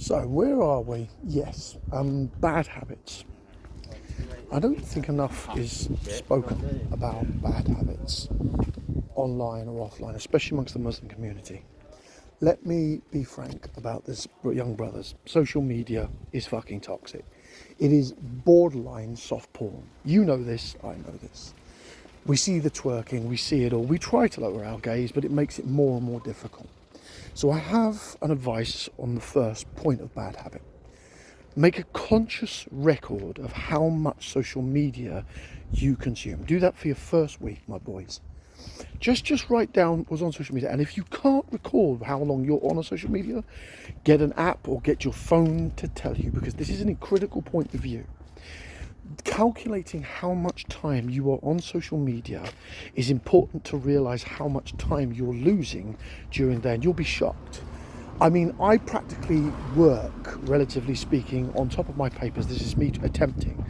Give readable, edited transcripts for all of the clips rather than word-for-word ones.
So where are we? Yes, bad habits. I don't think enough is spoken about bad habits online or offline, especially amongst the Muslim community. Let me be frank about this, young brothers. Social media is fucking toxic. It is borderline soft porn. You know this, I know this. We see the twerking, we see it all. We try to lower our gaze, but it makes it more and more difficult. So I have an advice on the first point of bad habit. Make a conscious record of how much social media you consume. Do that for your first week, my boys. Just write down what's on social media, and if you can't recall how long you're on social media, get an app or get your phone to tell you, because this is a critical point of view. Calculating how much time you are on social media is important to realize how much time you're losing during the day, and you'll be shocked. I mean, I practically work, relatively speaking, on top of my papers. This is me attempting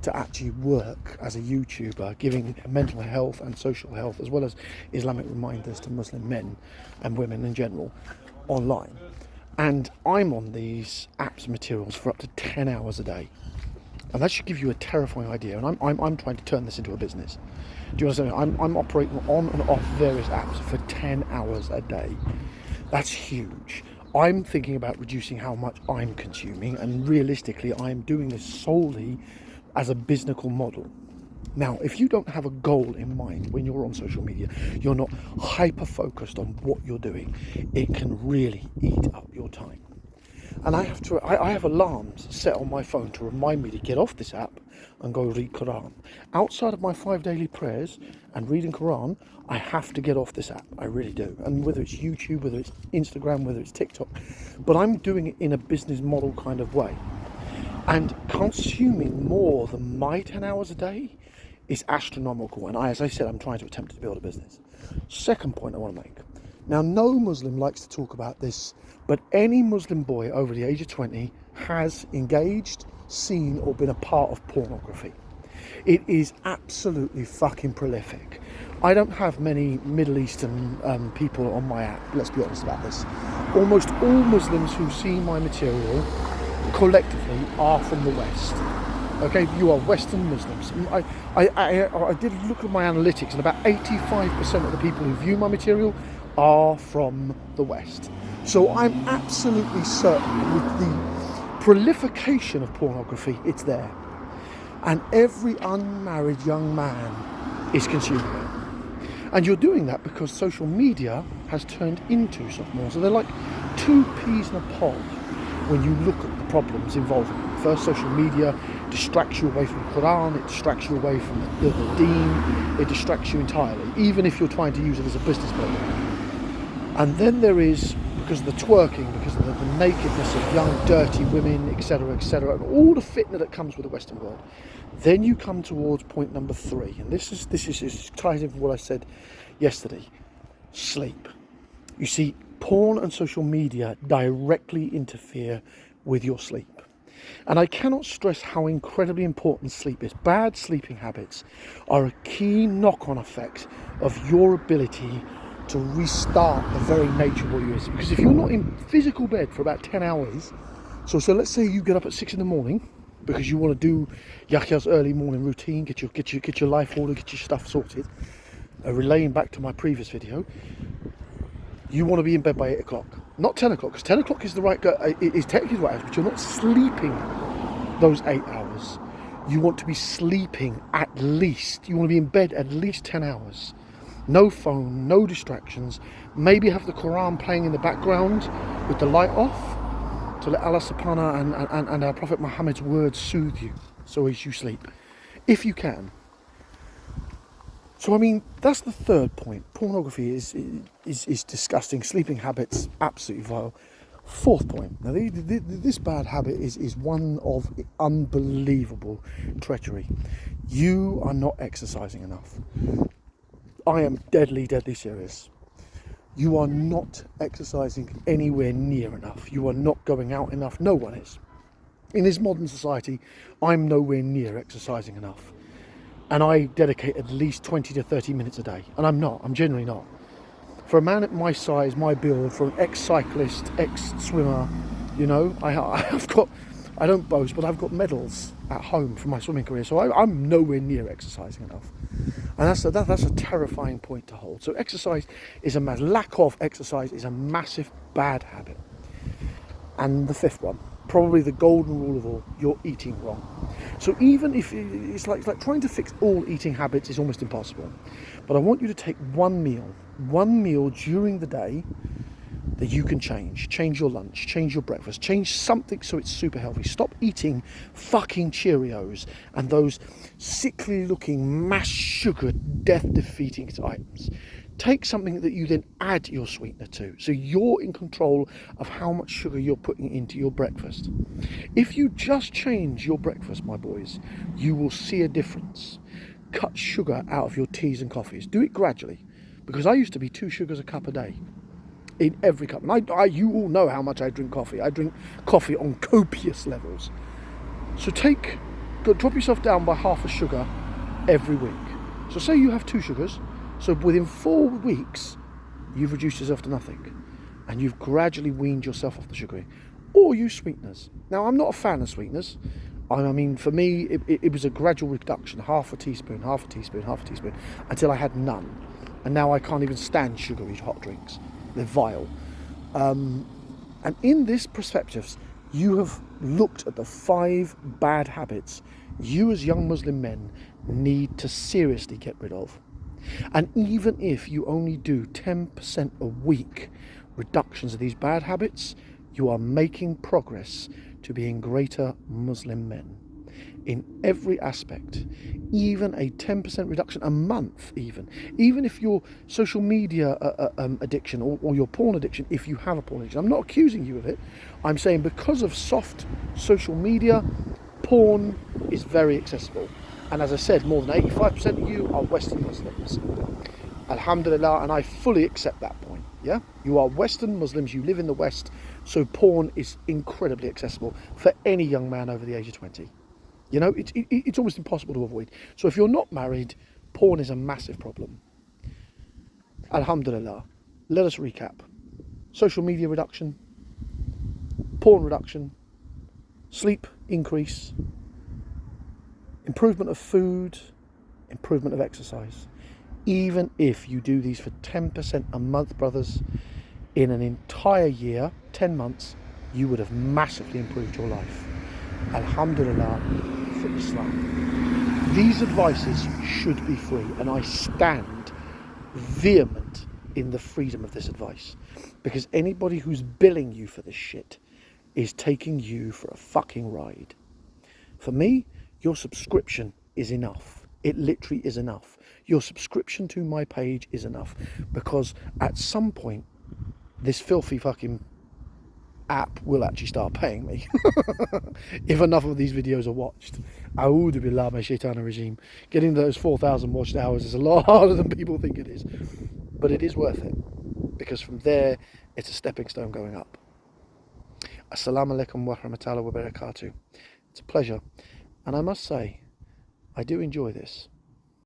to actually work as a YouTuber, giving mental health and social health, as well as Islamic reminders to Muslim men and women in general, online. And I'm on these apps materials for up to 10 hours a day. And that should give you a terrifying idea. And I'm trying to turn this into a business. Do you understand? I'm operating on and off various apps for 10 hours a day. That's huge. I'm thinking about reducing how much I'm consuming, and realistically, I'm doing this solely as a business model. Now, if you don't have a goal in mind when you're on social media, you're not hyper focused on what you're doing, it can really eat up your time. And I have alarms set on my phone to remind me to get off this app and go read Quran. Outside of my 5 daily prayers and reading Quran, I have to get off this app. I really do. And whether it's YouTube, whether it's Instagram, whether it's TikTok, but I'm doing it in a business model kind of way. And consuming more than my 10 hours a day is astronomical. And as I said, I'm trying to attempt to build a business. Second point I want to make. Now, no Muslim likes to talk about this, but any Muslim boy over the age of 20 has engaged, seen, or been a part of pornography. It is absolutely fucking prolific. I don't have many Middle Eastern people on my app, let's be honest about this. Almost all Muslims who see my material collectively are from the West. Okay, you are Western Muslims. I did look at my analytics, and about 85% of the people who view my material are from the West. So I'm absolutely certain with the proliferation of pornography, it's there. And every unmarried young man is consuming it. And you're doing that because social media has turned into soft porn. So they're like two peas in a pod when you look at the problems involving them. First, social media distracts you away from the Quran, it distracts you away from the deen, it distracts you entirely, even if you're trying to use it as a business model. And then there is, because of the twerking, because of the nakedness of young, dirty women, etc., and all the fitna that comes with the Western world. Then you come towards point number 3, and this ties in with what I said yesterday. Sleep. You see, porn and social media directly interfere with your sleep. And I cannot stress how incredibly important sleep is. Bad sleeping habits are a key knock-on effect of your ability to restart the very nature of what you is. Because if you're not in physical bed for about 10 hours, so let's say you get up at 6 in the morning because you want to do Yahya's early morning routine, get your life order, get your stuff sorted. Relaying back to my previous video, you want to be in bed by 8 o'clock, not 10 o'clock, because 10 o'clock is the right, is technically the right hours, but you're not sleeping those 8 hours. You want to be sleeping at least, you want to be in bed at least 10 hours. No phone, no distractions. Maybe have the Quran playing in the background with the light off to let Allah subhanahu and our Prophet Muhammad's words soothe you so as you sleep, if you can. So I mean, that's the third point. Pornography is disgusting. Sleeping habits, absolutely vile. Fourth point. Now this bad habit is one of unbelievable treachery. You are not exercising enough. I am deadly serious. You are not exercising anywhere near enough. You are not going out enough. No one is. In this modern society, I'm nowhere near exercising enough. And I dedicate at least 20 to 30 minutes a day. And I'm genuinely not. For a man at my size, my build, for an ex-cyclist, ex-swimmer, You know, I've got, I don't boast, but I've got medals at home from my swimming career, so I'm nowhere near exercising enough. And that's a terrifying point to hold. So exercise is lack of exercise is a massive bad habit. And the fifth one, probably the golden rule of all, you're eating wrong. So even if it's like trying to fix all eating habits is almost impossible. But I want you to take one meal during the day that you can change your lunch, change your breakfast, change something so it's super healthy. Stop eating fucking Cheerios and those sickly looking mass sugar death defeating items. Take something that you then add your sweetener to, so you're in control of how much sugar you're putting into your breakfast. If you just change your breakfast, my boys, you will see a difference. Cut sugar out of your teas and coffees. Do it gradually, because I used to be 2 sugars a cup a day in every cup. And you all know how much I drink coffee. I drink coffee on copious levels. So drop yourself down by half a sugar every week. So say you have 2 sugars. So within 4 weeks, you've reduced yourself to nothing. And you've gradually weaned yourself off the sugar. Or use sweeteners. Now, I'm not a fan of sweeteners. I mean, for me, it was a gradual reduction. Half a teaspoon, until I had none. And now I can't even stand sugary hot drinks. They're vile. And in this perspective, you have looked at the 5 bad habits you as young Muslim men need to seriously get rid of. And even if you only do 10% a week reductions of these bad habits, you are making progress to being greater Muslim men. In every aspect, even a 10% reduction a month, even if your social media addiction or your porn addiction, if you have a porn addiction, I'm not accusing you of it. I'm saying because of soft social media, porn is very accessible. And as I said, more than 85% of you are Western Muslims. Alhamdulillah, and I fully accept that point. Yeah, you are Western Muslims, you live in the West, so porn is incredibly accessible for any young man over the age of 20. You know, it's almost impossible to avoid. So if you're not married, porn is a massive problem. Alhamdulillah. Let us recap. Social media reduction, porn reduction, sleep increase, improvement of food, improvement of exercise. Even if you do these for 10% a month, brothers, in an entire year, 10 months, you would have massively improved your life. Alhamdulillah for Islam. These advices should be free, and I stand vehement in the freedom of this advice, because anybody who's billing you for this shit is taking you for a fucking ride. For me, your subscription is enough. It literally is enough. Your subscription to my page is enough, because at some point this filthy fucking app will actually start paying me if enough of these videos are watched. A'udhu billah min shaitanir rajim. Getting those 4,000 watched hours is a lot harder than people think it is, but it is worth it, because from there it's a stepping stone going up. Assalamu alaikum wa rahmatullahi wa barakatuh. It's a pleasure, and I must say I do enjoy this.